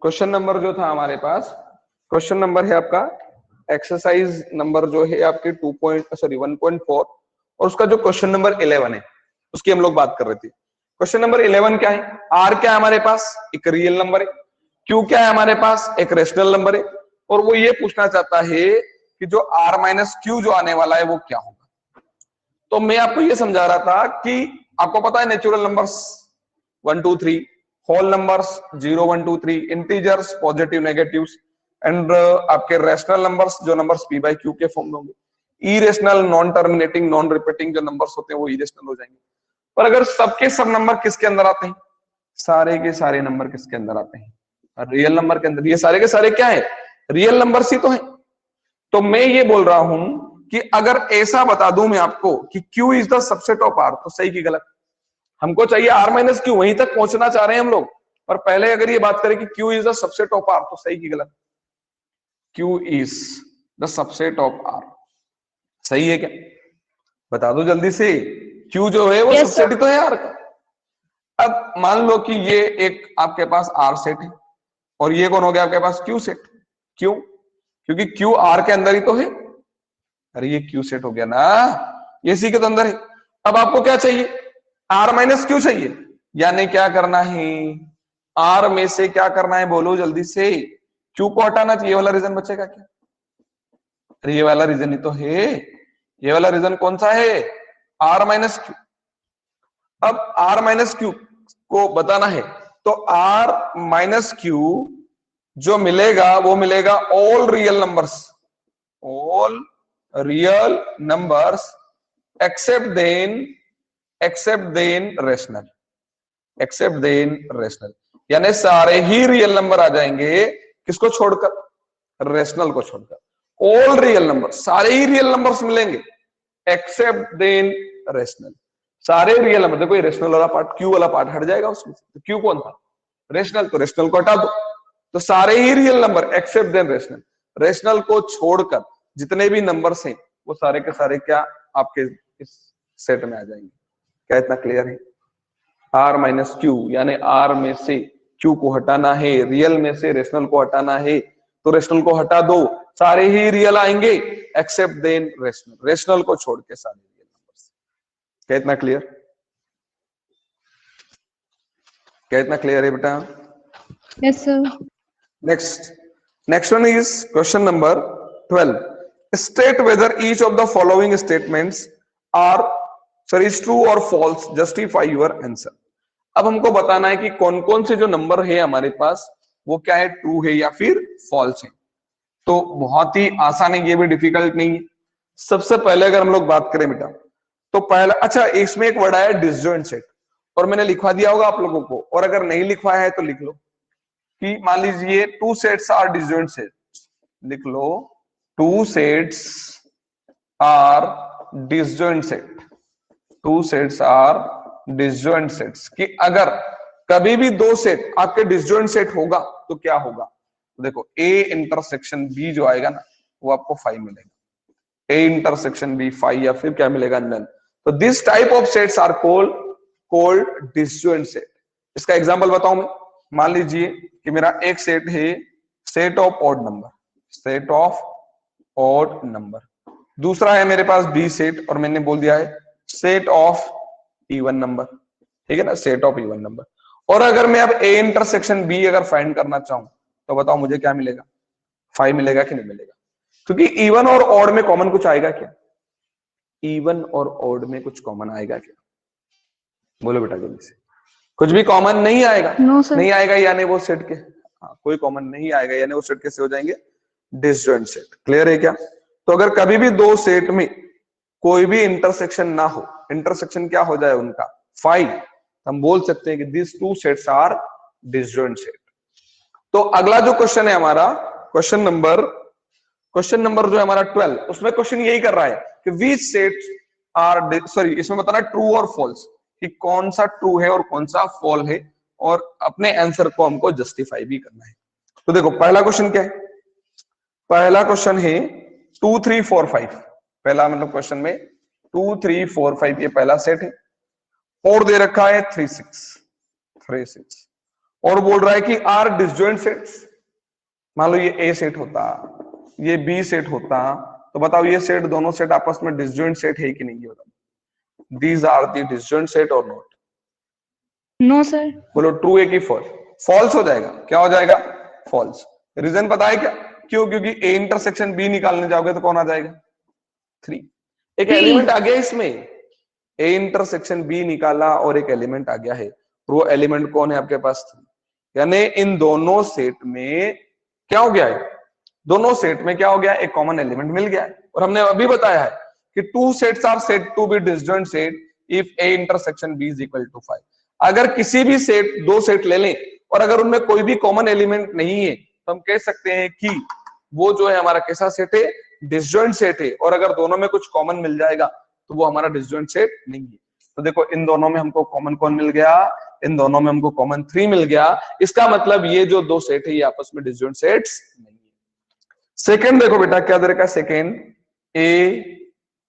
Question number जो था हमारे पास, क्वेश्चन नंबर है आपका एक्सरसाइज नंबर जो है आपके 1.4 और उसका जो क्वेश्चन नंबर 11 है उसकी हम लोग बात कर रहे थे। क्वेश्चन नंबर 11 क्या है? आर क्या है हमारे पास? एक रियल नंबर है। क्यू क्या है हमारे पास? एक रेशनल नंबर है। और वो ये पूछना चाहता है कि जो आर माइनस क्यू जो आने वाला है वो क्या होगा। तो मैं आपको ये समझा रहा था कि आपको पता है natural numbers 1 2 3, whole numbers 0 1 2 3, integers positive negatives and आपके रेशनल नंबर्स जो नंबर्स पी बाई क्यू के फॉर्म में होंगे। Irrational, non terminating, non repeating जो नंबर्स होते हैं वो इरेशनल हो जाएंगे। पर अगर सबके सब नंबर किसके अंदर आते हैं? सारे के सारे नंबर किसके अंदर आते हैं? रियल नंबर के अंदर। ये सारे के सारे क्या है? रियल नंबर्स ही तो है। तो मैं ये बोल रहा हूं कि अगर ऐसा बता दूं मैं आपको कि Q is the subset of R, तो सही की गलत? हमको चाहिए R माइनस क्यू, वहीं तक पहुंचना चाह रहे हैं हम लोग। पर पहले अगर ये बात करें कि Q is the subset of R, तो सही की गलत? Q is the subset of R, सही है क्या? बता दो जल्दी से। Q जो है वो सबसेट ही तो है R का। अब मान लो कि ये एक आपके पास R सेट है और ये कौन हो गया आपके पास? Q set. क्यों? क्योंकि Q R के अंदर ही तो है। अरे ये Q सेट हो गया ना, ये सी के तो अंदर है। अब आपको क्या चाहिए? R माइनस क्यू चाहिए, यानी क्या करना है? R में से क्या करना है बोलो जल्दी से? Q को हटाना चाहिए। ये वाला रीजन बचेगा क्या? अरे ये वाला रीजन ही तो है। ये वाला रीजन कौन सा है? R minus Q. अब R माइनस क्यू को बताना है तो R माइनस क्यू जो मिलेगा वो मिलेगा all real numbers, all real numbers except then rational, except then rational, यानी सारे ही रियल नंबर आ जाएंगे। किसको छोड़कर? रेशनल को छोड़कर। ऑल रियल नंबर, सारे ही रियल नंबर्स मिलेंगे एक्सेप्ट देन रेशनल। सारे रियल नंबर, देखो ये रेशनल वाला पार्ट, क्यू वाला पार्ट हट जाएगा उसमें। तो क्यू कौन था? रेशनल, तो रेशनल को हटा दो। तो सारे ही real number except then rational, rational को छोड़कर जितने भी नंबर्स हैं वो सारे के सारे क्या आपके इस सेट में आ जाएंगे। क्या इतना क्लियर है? R माइनस क्यू, यानी R में से Q को हटाना है, रियल में से रेशनल को हटाना है, तो रेशनल को हटा दो, सारे ही रियल आएंगे एक्सेप्ट देन रेशनल, रेशनल को छोड़ के सारे रियल नंबर्स। क्या इतना क्लियर? क्या इतना क्लियर है बेटा? Yes sir. Next one is question number 12. State whether each of the following statements are is true or false. Justify your answer. अब हमको बताना है कि कौन कौन से जो नंबर है हमारे पास वो क्या है, ट्रू है या फिर फॉल्स है। तो बहुत ही आसान है, ये भी डिफिकल्ट नहीं है। सबसे पहले अगर हम लोग बात करें बेटा तो पहला, अच्छा इसमें एक वर्ड आया डिसजॉइंट सेट, और मैंने लिखवा दिया होगा आप लोगों को, और अगर नहीं लिखवाया है तो लिख लो कि मान लीजिए two sets are disjoint set, लिख लो two sets are disjoint set, two sets are disjoint sets, कि अगर कभी भी दो सेट आपके डिसजॉइंट सेट होगा तो क्या होगा? देखो A इंटरसेक्शन B जो आएगा ना वो आपको 5 मिलेगा, A इंटरसेक्शन B 5, या फिर क्या मिलेगा? नन। तो this type of sets are called disjoint set. इसका एग्जांपल बताऊं मैं, मान लीजिए कि मेरा एक सेट है set of odd number, set of odd number, दूसरा है मेरे पास B सेट और मैंने बोल दिया है सेट ऑफ इवन नंबर, ठीक है ना, सेट ऑफ इवन नंबर। और अगर मैं अब A इंटरसेक्शन B अगर फाइंड करना चाहूं तो बताओ मुझे क्या मिलेगा? 5 मिलेगा कि नहीं मिलेगा? क्योंकि इवन और ऑड में कॉमन कुछ आएगा क्या? इवन और ऑड में कुछ कॉमन आएगा क्या? बोलो बेटा जल्दी से। कुछ भी कॉमन नहीं आएगा। नहीं आएगा यानी वो सेट के, हाँ कोई कॉमन नहीं आएगा यानी वो सेट कैसे हो जाएंगे? Disjoint set. क्लियर है क्या? तो अगर कभी भी दो सेट में कोई भी इंटरसेक्शन ना हो, इंटरसेक्शन क्या हो जाए उनका? 5, हम बोल सकते हैं कि this two sets are disjoint set. तो अगला जो क्वेश्चन है हमारा, क्वेश्चन नंबर जो है हमारा 12, उसमें क्वेश्चन यही कर रहा है कि विच सेट्स आर, सॉरी इसमें बताना ट्रू और फॉल्स, कि कौन सा ट्रू है और कौन सा फॉल है, और अपने आंसर को हमको जस्टिफाई भी करना है। तो देखो पहला क्वेश्चन क्या है? पहला क्वेश्चन है 2 3 4 5, पहला मतलब क्वेश्चन में 2 3 4 5 ये पहला सेट है, और दे रखा है 3 6, और बोल रहा है कि आर डिसजॉइंट सेट्स। मान लो ये ए सेट होता, ये बी सेट होता, तो बताओ ये सेट, दोनों सेट आपस में डिसजॉइंट सेट है कि नहीं, ये बताओ। These are the disjoint set और नॉट? No sir. बोलो ट्रू है कि फॉल्स? फॉल्स हो जाएगा। क्या हो जाएगा? फॉल्स। रीजन पता है क्या? क्यों? क्योंकि ए इंटरसेक्शन बी निकालने जाओगे तो कौन आ जाएगा? 3। एक एलिमेंट आ गया इसमें, ए इंटरसेक्शन बी निकाला और एक एलिमेंट आ गया है, वो एलिमेंट कौन है आपके पास? 3। यानी इन दोनों सेट में क्या हो गया है? दोनों सेट में क्या हो गया? एक कॉमन एलिमेंट मिल गया है। और हमने अभी बताया है कि two sets are set to be disjoint set if A intersection B is equal to 5। अगर किसी भी सेट, दो सेट ले लें और अगर उनमें कोई भी कॉमन एलिमेंट नहीं है तो हम कह सकते हैं कि वो जो है हमारा कैसा सेट है? डिसजॉइंट सेट है। और अगर दोनों में कुछ कॉमन मिल जाएगा तो वो हमारा डिसजॉइंट सेट नहीं है। तो देखो इन दोनों में हमको कॉमन कौन मिल गया? इन दोनों में हमको कॉमन 3 मिल गया। इसका मतलब ये जो दो सेट है ये आपस में डिसजॉइंट सेट्स नहीं है। सेकंड देखो बेटा क्या दे रखा है? Second A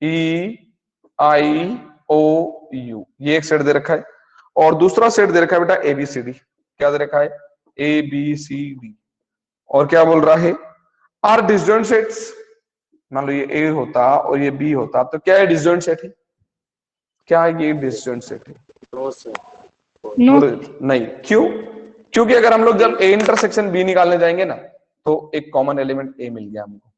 E I O you, ये एक सेट दे रखा है और दूसरा सेट दे रखा है बेटा ए बी सी डी। क्या दे रखा है? A B C D. और क्या बोल रहा है? Are disjoint sets. मान लो ये ए होता और ये बी होता तो क्या है? डिसजॉइंट सेट है। क्या ये डिसजॉइंट सेट है? नो। नहीं। क्यों? क्योंकि अगर हम लोग जब ए इंटरसेक्शन बी निकालने जाएंगे ना तो एक कॉमन एलिमेंट ए मिल गया हमको।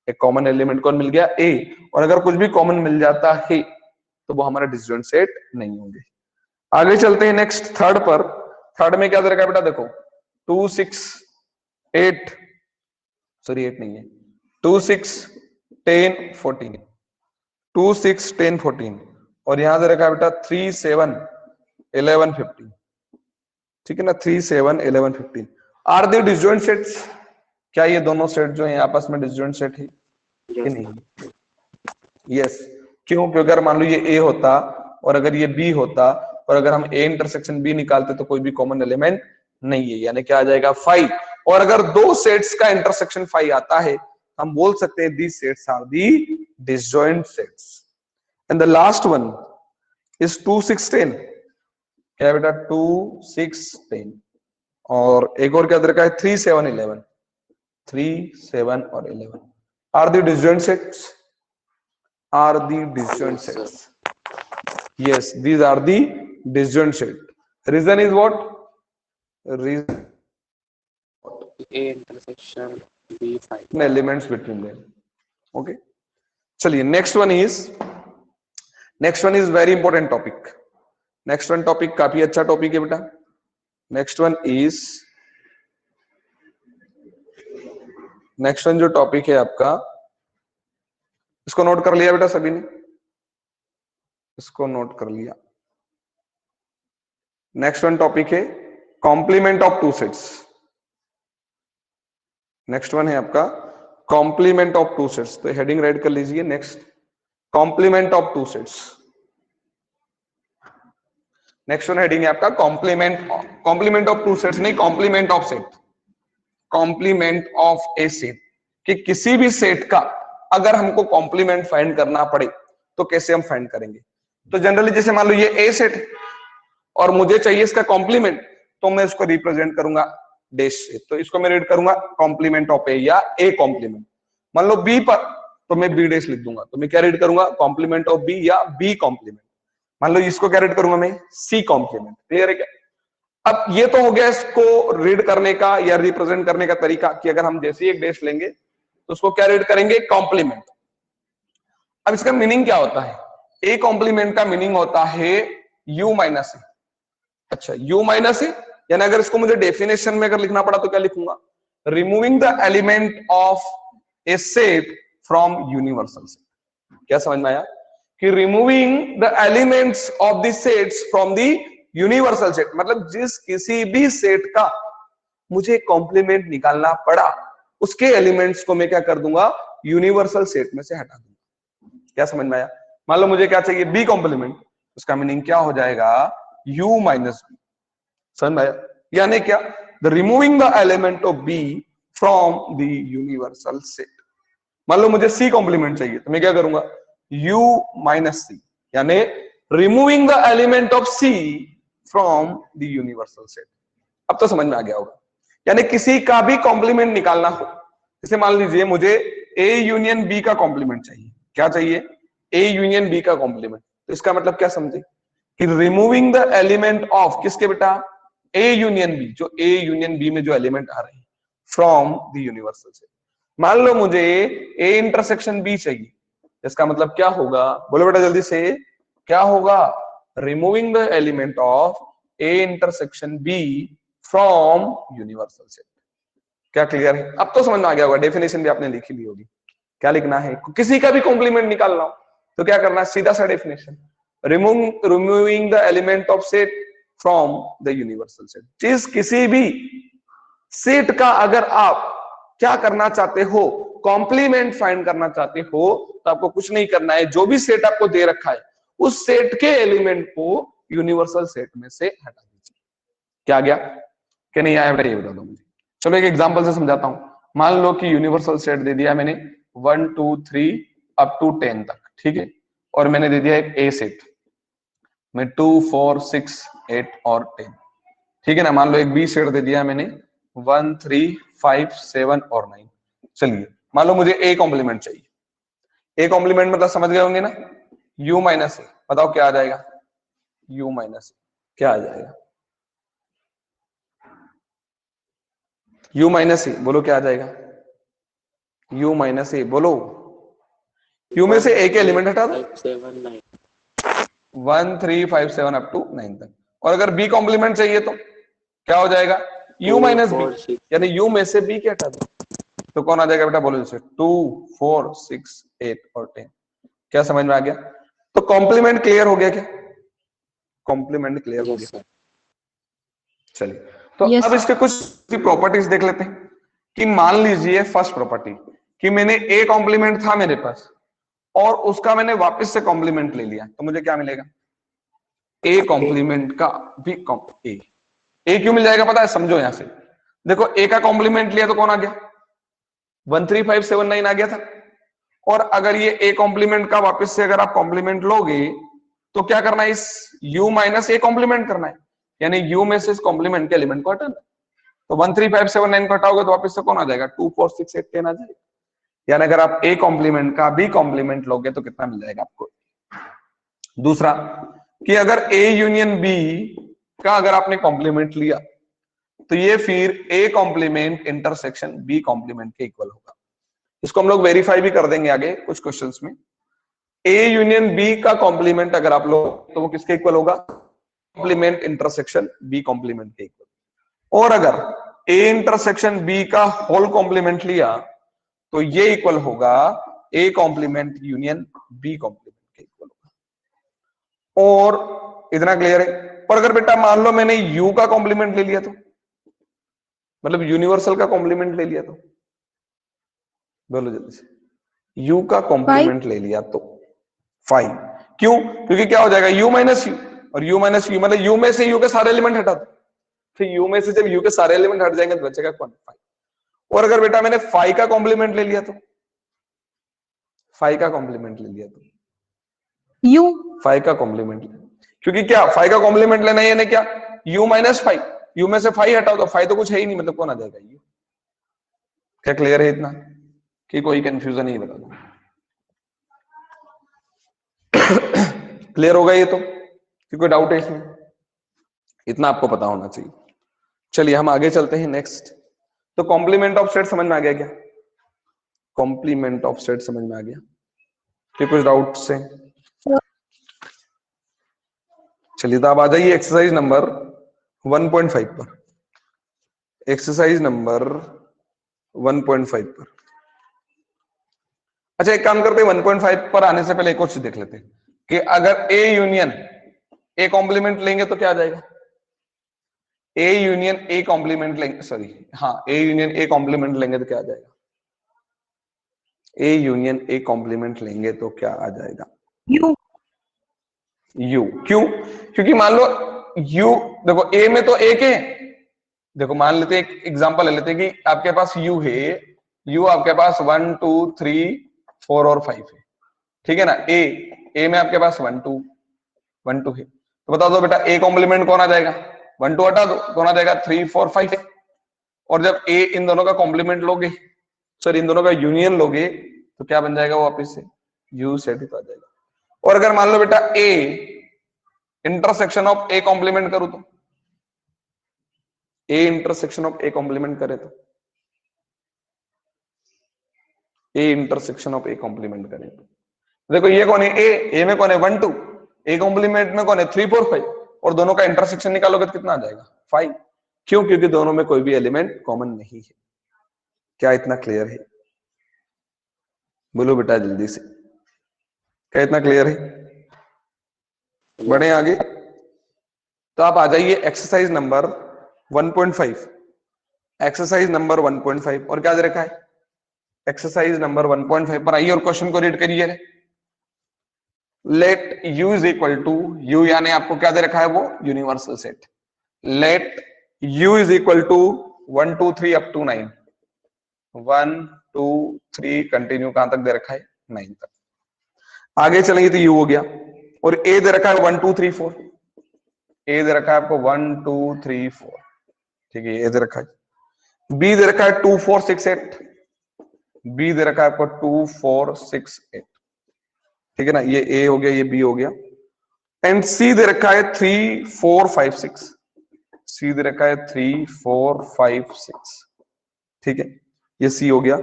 एक कॉमन एलिमेंट कौन मिल गया? ए। और अगर कुछ भी कॉमन मिल जाता है तो वो हमारा डिसजॉइंट सेट नहीं होंगे। आगे चलते हैं नेक्स्ट थर्ड पर। थर्ड में क्या दे रखा है बेटा? देखो 2 6 8, सॉरी 8 नहीं है, 2 6 10 14, 2 6 10 14 और यहां दे रखा है बेटा 3 7 11 15। ठीक है ना? 3 7 11 15 आर दे डिसजॉइंट सेट्स। क्या ये दोनों सेट जो है आपस में डिसजॉइंट सेट है कि नहीं? यस। क्यों? क्योंकि अगर मान लो ये ए होता और अगर ये बी होता और अगर हम ए इंटरसेक्शन बी निकालते तो कोई भी कॉमन एलिमेंट नहीं है, यानी क्या आ जाएगा? 5। और अगर दो सेट्स का इंटरसेक्शन 5 आता है हम बोल सकते हैं these sets are the disjoint sets. And the last one is 2 6 10। क्या है बेटा? 2 6 10 और एक और क्या दे रखा है? 3 7 11। 3 7 और 11 are the disjoint sets? Are the disjoint sets? Yes, these are the disjoint set. Reason is what? Reason A intersection B 5 elements between them. Okay. चलिए next one is very important topic. Next one topic काफी अच्छा topic है बेटा। Next one जो topic है आपका, इसको note कर लिया बेटा सभी ने? इसको नोट कर लिया। नेक्स्ट वन टॉपिक है complement of two sets. Next one है आपका कॉम्प्लीमेंट ऑफ टू सेट्स, तो हेडिंग राइट कर लीजिए। Next complement of two sets. Next one heading है आपका कॉम्प्लीमेंट ऑफ टू सेट्स, नहीं complement of set. Complement of a set, कि किसी भी सेट का अगर हमको कॉम्प्लीमेंट फाइंड करना पड़े तो कैसे हम फाइंड करेंगे? तो जनरली जैसे मान लो ये ए सेट है और मुझे चाहिए इसका कॉम्प्लीमेंट, तो मैं इसको रिप्रेजेंट करूंगा डैश से। तो इसको मैं रीड करूंगा कॉम्प्लीमेंट ऑफ ए या ए कॉम्प्लीमेंट। मान लो बी पर तो मैं बी डैश लिख दूंगा, तो मैं क्या रीड करूंगा? कॉम्प्लीमेंट ऑफ बी या बी कॉम्प्लीमेंट। मान लो इसको क्या रीड करूंगा मैं? C complement. क्लियर है क्या? अब ये तो हो गया इसको रीड करने का या रिप्रेजेंट करने का तरीका, कि अगर हम जैसे ही एक डैश लेंगे तो उसको क्या रीड करेंगे? कॉम्प्लीमेंट। अब इसका मीनिंग क्या होता है? ए कॉम्प्लीमेंट का मीनिंग होता है यू माइनस ए। अच्छा, यू माइनस ए, यानी अगर इसको मुझे डेफिनेशन में अगर लिखना पड़ा तो क्या लिखूंगा? Removing the element of a set from universal set. क्या समझ में आया? कि removing the elements of the sets from the universal set, मतलब जिस किसी भी सेट का मुझे कॉम्प्लीमेंट निकालना पड़ा उसके एलिमेंट्स को मैं क्या कर दूंगा? यूनिवर्सल सेट में से हटा दूंगा। क्या समझ में आया? मान लो मुझे क्या चाहिए? बी कॉम्प्लीमेंट, उसका मीनिंग क्या हो जाएगा? u minus B. समझ में आया? यानी क्या? The removing the element of b from the universal set. मान लो मुझे c कॉम्प्लीमेंट चाहिए, तो मैं क्या करूंगा? u माइनस c, यानी removing the element of c from the universal set. अब तो समझ में आ गया होगा। यानी किसी का भी कॉम्प्लीमेंट निकालना हो, जैसे मान लीजिए मुझे ए यूनियन बी का कॉम्प्लीमेंट चाहिए। क्या चाहिए? ए यूनियन बी का कॉम्प्लीमेंट। तो इसका मतलब क्या समझे कि रिमूविंग द एलिमेंट ऑफ किसके बेटा? ए यूनियन बी, जो ए यूनियन बी में जो एलिमेंट आ रहे हैं फ्रॉम द यूनिवर्सल सेट। मान लो मुझे ए इंटरसेक्शन बी चाहिए, इसका मतलब क्या होगा? बोलो बेटा जल्दी से, क्या होगा? Removing the element of A intersection B from universal set. क्या क्लियर है? अब तो समझ में आ गया होगा। डेफिनेशन भी आपने लिखी ली होगी। क्या लिखना है? किसी का भी कॉम्प्लीमेंट निकालना हो तो क्या करना है? सीधा सा definition, removing the element of set from the universal set. चीज किसी भी सेट का अगर आप क्या करना चाहते हो, कॉम्प्लीमेंट फाइंड करना चाहते हो, तो आपको कुछ नहीं करना है। जो भी सेट आपको दे रखा है उस सेट के एलिमेंट को यूनिवर्सल सेट में से हटा दीजिए। क्या आ गया कि नहीं आया बेटा? ये बता दो मुझे। चलो एक एग्जांपल से समझाता हूं। मान लो कि यूनिवर्सल सेट दे दिया मैंने 1 2 3 अप टू 10 तक, ठीक है, और मैंने दे दिया एक ए सेट में 2 4 6 8 और 10, ठीक है ना। मान लो एक बी सेट दे दिया मैंने 1 3 5 7 और 9। चलिए मान लो मुझे ए कॉम्प्लीमेंट चाहिए। ए कॉम्प्लीमेंट मतलब समझ गए होंगे ना? u माइनस ए। बताओ क्या आ जाएगा? u माइनस ए क्या आ जाएगा? u माइनस ए, बोलो क्या आ जाएगा? u माइनस ए, बोलो। u में से ए के एलिमेंट हटा दो, 1 3 5 7 अप टू 9 तक। और अगर b कॉम्प्लीमेंट चाहिए तो क्या हो जाएगा? u माइनस बी, यानी u में से b के हटा दो तो कौन आ जाएगा बेटा? बोलो जैसे 2 4 6 8 और 10। क्या समझ में आ गया? तो कॉम्प्लीमेंट क्लियर हो गया क्या? कॉम्प्लीमेंट क्लियर हो गया। चलिए तो Yes, अब इसके कुछ प्रॉपर्टीज देख लेते हैं। कि मान लीजिए फर्स्ट प्रॉपर्टी कि मैंने ए कॉम्प्लीमेंट था मेरे पास और उसका मैंने वापस से कॉम्प्लीमेंट ले लिया, तो मुझे क्या मिलेगा? ए कॉम्प्लीमेंट का भी ए क्यों मिल जाएगा पता है? समझो यहां से देखो, ए का कॉम्प्लीमेंट लिया तो कौन आ गया? 1 3 5 7 9 आ गया था। और अगर ये ए कॉम्प्लीमेंट का वापस से अगर आप कॉम्प्लीमेंट लोगे तो क्या करना है? इस u माइनस ए कॉम्प्लीमेंट करना है, यानी u में से इस कॉम्प्लीमेंट के एलिमेंट को हटाना। तो 1 3 5 7 9 को हटाओगे तो वापस से कौन आ जाएगा? 2 4 6 8 10 आ जाएगा। यानी अगर आप ए कॉम्प्लीमेंट का बी कॉम्प्लीमेंट लोगे तो कितना मिल जाएगा आपको? दूसरा कि अगर ए यूनियन बी का अगर आपने कॉम्प्लीमेंट लिया तो ये फिर A complement intersection B complement के इक्वल होगा। इसको हम लोग वेरीफाई भी कर देंगे आगे कुछ क्वेश्चंस में। ए यूनियन बी का कॉम्प्लीमेंट अगर आप लो तो वो किसके इक्वल होगा? कॉम्प्लीमेंट इंटरसेक्शन बी कॉम्प्लीमेंट के इक्वल। और अगर ए इंटरसेक्शन बी का होल कॉम्प्लीमेंट लिया तो ये इक्वल होगा A complement union B complement के इक्वल होगा। और इतना क्लियर है? और अगर बेटा मान लो मैंने यू का कॉम्प्लीमेंट ले लिया तो, मतलब यूनिवर्सल का कॉम्प्लीमेंट ले लिया तो, बोलो जल्दी से, यू का कॉम्प्लीमेंट ले लिया तो 5। क्यों? क्योंकि क्या हो जाएगा? u माइनस यू, और u माइनस यू मतलब u में से u के सारे एलिमेंट हटा दो। फिर u में से जब u के सारे एलिमेंट हट जाएंगे तो बचेगा कौन? 5। और अगर बेटा मैंने 5 का कॉम्प्लीमेंट ले लिया तो, 5 का कॉम्प्लीमेंट ले लिया तो u 5 का कॉम्प्लीमेंट ले, क्योंकि क्या 5 का कॉम्प्लीमेंट लेना है यानी क्या? u माइनस 5, u में से 5 हटाओ तो 5 तो कुछ है ही नहीं, मतलब कौन आ जाएगा? u। क्या क्लियर है इतना कि कोई कंफ्यूजन नहीं? बता दो क्लियर होगा ये तो, कि कोई डाउट है इसमें? इतना आपको पता होना चाहिए। चलिए हम आगे चलते हैं नेक्स्ट। तो कॉम्प्लीमेंट ऑफ सेट समझ में आ गया क्या? कॉम्प्लीमेंट ऑफ सेट समझ में आ गया कि कुछ डाउट से? चलिए तो आप आ जाइए एक्सरसाइज नंबर 1.5 पर। एक्सरसाइज नंबर 1.5 पर। अच्छा एक काम करते हैं, 1.5 पर आने से पहले एक और चीज देख लेते हैं कि अगर ए यूनियन ए कॉम्प्लीमेंट लेंगे तो क्या आ जाएगा? ए यूनियन ए कॉम्प्लीमेंट लेंगे, सॉरी हाँ, ए यूनियन ए कॉम्प्लीमेंट लेंगे तो क्या आ जाएगा? ए यूनियन ए कॉम्प्लीमेंट लेंगे तो क्या आ जाएगा? u you. क्यों? क्योंकि मान लो यू, देखो ए में तो एक है। देखो मान लेते हैं, एक एग्जांपल ले लेते हैं कि आपके पास यू है, यू आपके पास 1 2 3 4 और 5 है, ठीक है ना। ए में आपके पास 1 2 है, तो बता दो बेटा ए कॉम्प्लीमेंट कौन आ जाएगा? 1 2 हटा दो, कौन आ जाएगा 3 4 5। और जब ए इन दोनों का कॉम्प्लीमेंट लोगे, सॉरी इन दोनों का यूनियन लोगे, तो क्या बन जाएगा वापस से यू सेट आ जाएगा। और अगर मान लो बेटा A intersection of A complement करूं तो, A intersection of A complement करे तो, A intersection of A complement करे तो देखो ये कौन है ए में कौन है 1 2, ए कॉम्प्लीमेंट में कौन है 3 4 5, और दोनों का इंटरसेक्शन निकालोगे तो कितना आ जाएगा 5। क्यों? क्योंकि दोनों में कोई भी एलिमेंट कॉमन नहीं है। क्या इतना क्लियर है? बोलो बेटा जल्दी से, क्या इतना क्लियर है? बढ़े आगे। तो आप आ जाइए एक्सरसाइज नंबर 1.5। एक्सरसाइज नंबर 1.5 और क्या दे रखा है? एक्सरसाइज नंबर 1.5 पर आइए और क्वेश्चन को रीड करिए। Let u is equal to, u यानी आपको क्या दे रखा है वो universal set. Let u is equal to 1 2 3 up to 9, 1 2 3 continue कहां तक दे रखा है 9 तक। आगे चलेंगे तो u हो गया, और a दे रखा है 1 2 3 4, a दे रखा है आपको 1 2 3 4, ठीक है, a दे रखा है। b दे रखा है 2 4 6 8, b दे रखा है आपको 2 4 6 8, ठीक है ना, ये a हो गया, ये b हो गया। एंड c दे रखा है 3 4 5 6, c दे रखा है 3 4 5 6, ठीक है, ये c हो गया।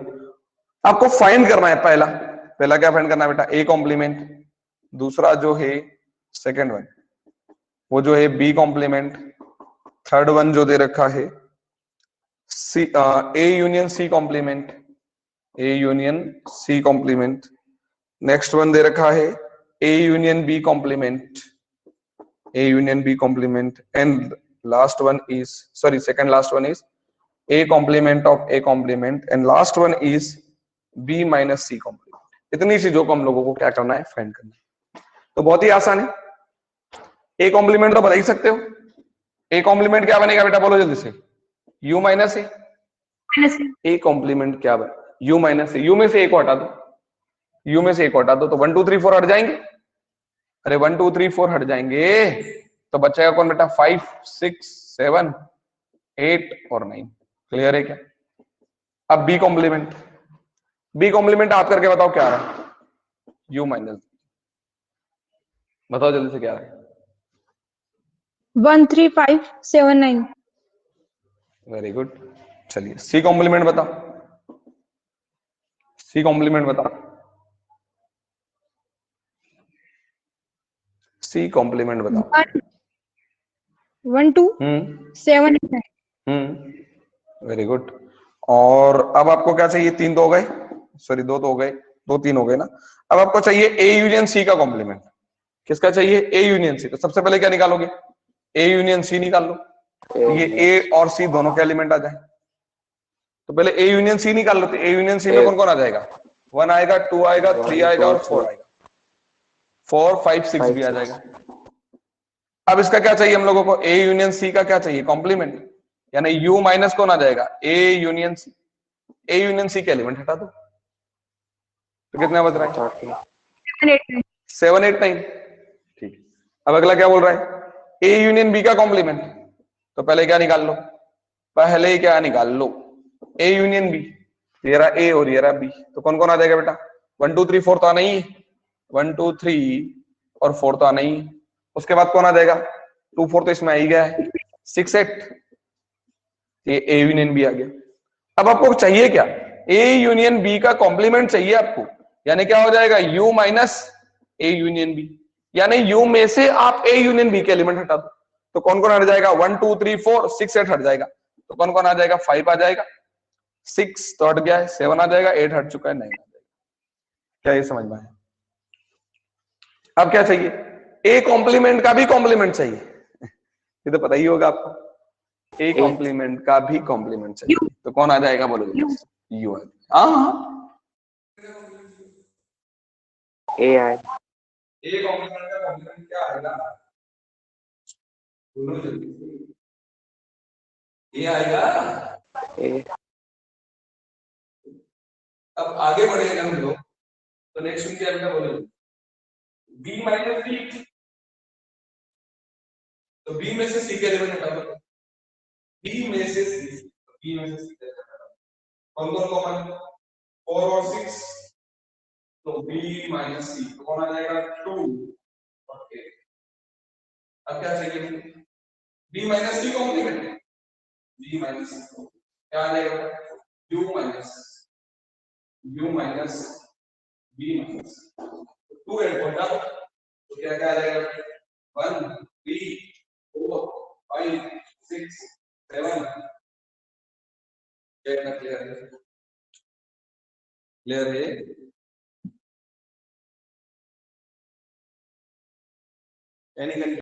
आपको फाइंड करना है पहला क्या फाइंड करना है बेटा? a complement. दूसरा जो है सेकंड वन वो जो है b कॉम्प्लीमेंट। थर्ड वन जो दे रखा है c, a union c complement, a union c complement. Next one दे रखा है a union b complement, a union b complement. And last one is, sorry second last one is a complement of a complement, and last one is b minus c complement. इतनी चीजों को हम लोगों को क्या करना है? फाइंड करना है। तो बहुत ही आसान है। a कॉम्प्लीमेंट तो बता ही सकते हो। a कॉम्प्लीमेंट क्या बनेगा बेटा? बोलो जल्दी से। u minus A. a complement क्या बने? u माइनस ए। u में से a को हटा दो, u में से a को हटा दो तो 1 2 3 4 हट जाएंगे। अरे 1 2 3 4 हट जाएंगे तो बचेगा कौन बेटा? 5 6 7 8 और 9। क्लियर है क्या? अब b कॉम्प्लीमेंट, b कॉम्प्लीमेंट आप करके बताओ क्या आ रहा है? u माइनस, बताओ जल्दी से क्या आ रहा है? 1 3 5 7 9। Very good. चलिए c कॉम्प्लीमेंट बताओ, c कॉम्प्लीमेंट बताओ, c कॉम्प्लीमेंट बताओ। 1 2 7 9। Very good. और अब आपको क्या चाहिए? 3 तो हो गए, सॉरी 2 तो हो गए, 2 3 हो गए ना। अब आपको चाहिए a यूनियन c का कॉम्प्लीमेंट। किसका चाहिए? a union c। तो सबसे पहले क्या निकालोगे? a यूनियन c निकाल लो, ये a और c दोनों के एलिमेंट आ जाए। तो पहले a यूनियन c निकाल लो। तो a यूनियन c में कौन कौन आ जाएगा? 1 आएगा, 2 आएगा, 3 आएगा और 4 आएगा। 4 5 6 भी आ जाएगा। अब इसका क्या चाहिए हम लोगों को? a यूनियन c का क्या चाहिए? कॉम्प्लीमेंट, यानी u माइनस कौन आ जाएगा? a union c। a union c के एलिमेंट हटा दो तो कितना बच रहा है? 7 8 9। ठीक है, अब अगला क्या बोल रहा है? a यूनियन b का कॉम्प्लीमेंट। तो पहले क्या निकाल लो? पहले क्या निकाल लो? a union b। ये रहा a और ये रहा b, तो कौन कौन आ जाएगा बेटा? 1 2 3 4 तो आना ही है, 1 2 3 और 4 तो आना ही है। उसके बाद कौन आ जाएगा? 2 4 तो इसमें आ ही गया है, 6 8, ये a यूनियन b आ गया। अब आपको चाहिए क्या? a यूनियन b का कॉम्प्लीमेंट चाहिए आपको, यानी क्या हो जाएगा? u minus a union b, यानी u में से आप a यूनियन b के एलिमेंट हटा दो तो कौन कौन हट जाएगा? 1 2 3 4 6 8 हट जाएगा। तो कौन कौन आ जाएगा? 5 आ जाएगा, 6 तो हट गया है, 7 आ जाएगा, 8 हट चुका है, 9 आ जाएगा। क्या ये समझ में आया? अब क्या चाहिए? a कॉम्प्लीमेंट का भी कॉम्प्लीमेंट चाहिए, ये तो पता ही होगा आपको। a कॉम्प्लीमेंट का भी कॉम्प्लीमेंट चाहिए, तो कौन आ जाएगा? बोलो u। हाँ ए आई, a कॉम्प्लीमेंट का कॉम्प्लीमेंट क्या आएगा? बोलो जल्दी। a आएगा। ए अब आगे बढ़ेंगे हम लोग, तो नेक्स्ट में क्या बेटा? बोलो b माइनस b। तो तो बी में से सी के एलिमेंट हटा दो, बी में से सी, बी में से सी के एलिमेंट हटा दो, कौन कौन कॉमन 4 और 6, तो b माइनस सी, तो कौन आ जाएगा 2। ओके, अब क्या चाहिए, b minus C complement, b minus C क्या आ जाएगा, u minus b minus 2 and point out, तो क्या क्या आ जाएगा 1 3 4 5 6 7, क्लियर है, क्लियर है, एनी